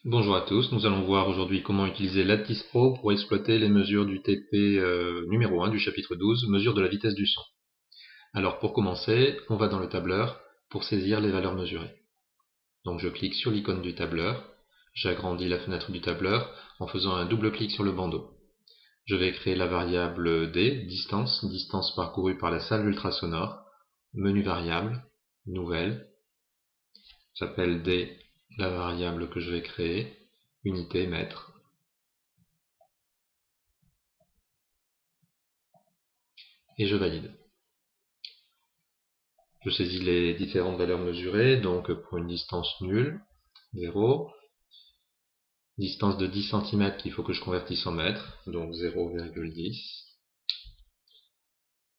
Bonjour à tous, nous allons voir aujourd'hui comment utiliser Lattice-Pro pour exploiter les mesures du TP numéro 1 du chapitre 12, mesure de la vitesse du son. Alors pour commencer, on va dans le tableur pour saisir les valeurs mesurées. Donc je clique sur l'icône du tableur, j'agrandis la fenêtre du tableur en faisant un double clic sur le bandeau. Je vais créer la variable D, distance parcourue par la salve ultrasonore, menu variable, nouvelle. J'appelle D la variable que je vais créer, unité, mètre. Et je valide. Je saisis les différentes valeurs mesurées, donc pour une distance nulle, 0, distance de 10 cm qu'il faut que je convertisse en mètres, donc 0,10,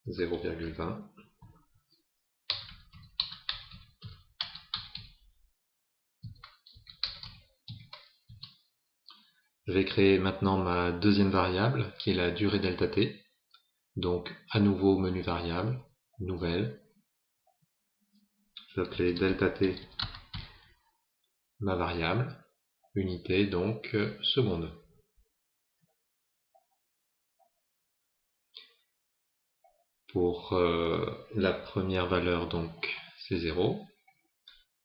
0,20. Je vais créer maintenant ma deuxième variable, qui est la durée delta t. Donc à nouveau menu variable, nouvelle. Je vais appeler delta t ma variable, unité donc seconde. Pour la première valeur, donc c'est 0.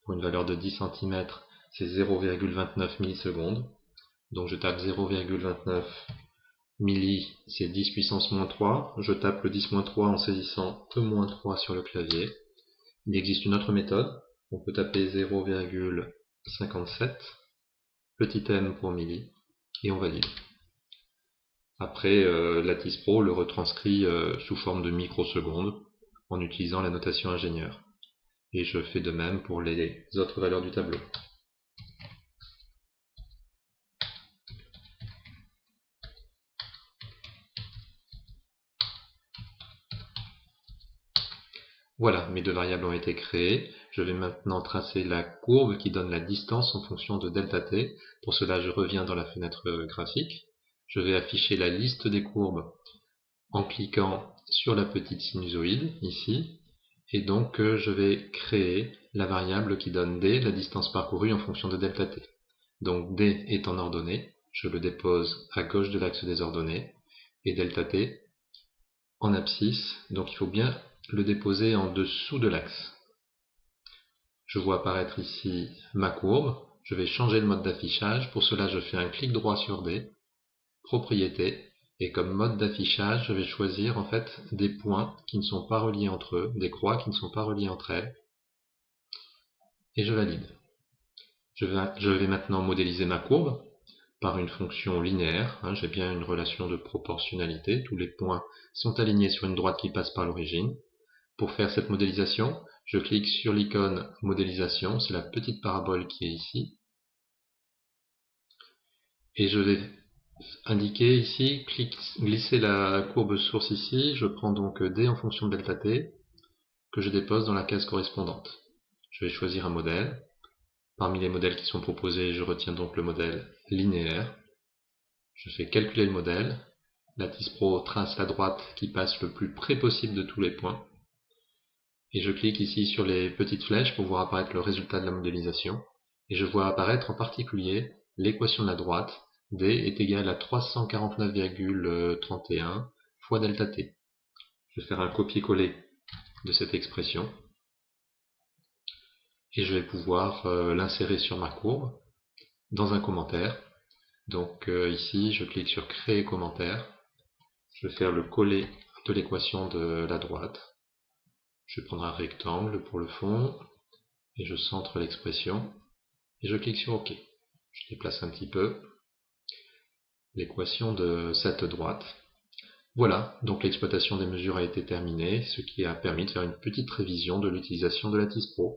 Pour une valeur de 10 cm, c'est 0,29 millisecondes. Donc je tape 0,29 milli, c'est 10 puissance moins 3. Je tape le 10 moins 3 en saisissant E-3 sur le clavier. Il existe une autre méthode. On peut taper 0,57, petit m pour milli, et on valide. Après, Lattice Pro le retranscrit sous forme de microsecondes en utilisant la notation ingénieur. Et je fais de même pour les autres valeurs du tableau. Voilà, mes deux variables ont été créées. Je vais maintenant tracer la courbe qui donne la distance en fonction de delta t. Pour cela, je reviens dans la fenêtre graphique. Je vais afficher la liste des courbes en cliquant sur la petite sinusoïde, ici. Et donc, je vais créer la variable qui donne d, la distance parcourue en fonction de delta t. Donc, d est en ordonnée. Je le dépose à gauche de l'axe des ordonnées. Et delta t en abscisse. Donc, il faut bien le déposer en dessous de l'axe. Je vois apparaître ici ma courbe. Je vais changer le mode d'affichage. Pour cela, je fais un clic droit sur D, propriété, et comme mode d'affichage, je vais choisir en fait des points qui ne sont pas reliés entre eux, des croix qui ne sont pas reliées entre elles, et je valide. Je vais maintenant modéliser ma courbe par une fonction linéaire. J'ai bien une relation de proportionnalité. Tous les points sont alignés sur une droite qui passe par l'origine. Pour faire cette modélisation, je clique sur l'icône modélisation, c'est la petite parabole qui est ici. Et je vais indiquer ici, glisser la courbe source ici, je prends donc D en fonction de delta t, que je dépose dans la case correspondante. Je vais choisir un modèle. Parmi les modèles qui sont proposés, je retiens donc le modèle linéaire. Je fais calculer le modèle. Lattice Pro trace la droite qui passe le plus près possible de tous les points. Et je clique ici sur les petites flèches pour voir apparaître le résultat de la modélisation. Et je vois apparaître en particulier l'équation de la droite, D est égal à 349,31 fois delta t. Je vais faire un copier-coller de cette expression. Et je vais pouvoir l'insérer sur ma courbe dans un commentaire. Donc ici, je clique sur créer commentaire. Je vais faire le coller de l'équation de la droite. Je vais prendre un rectangle pour le fond et je centre l'expression et je clique sur OK. Je déplace un petit peu l'équation de cette droite. Voilà, donc l'exploitation des mesures a été terminée, ce qui a permis de faire une petite révision de l'utilisation de Lattice Pro.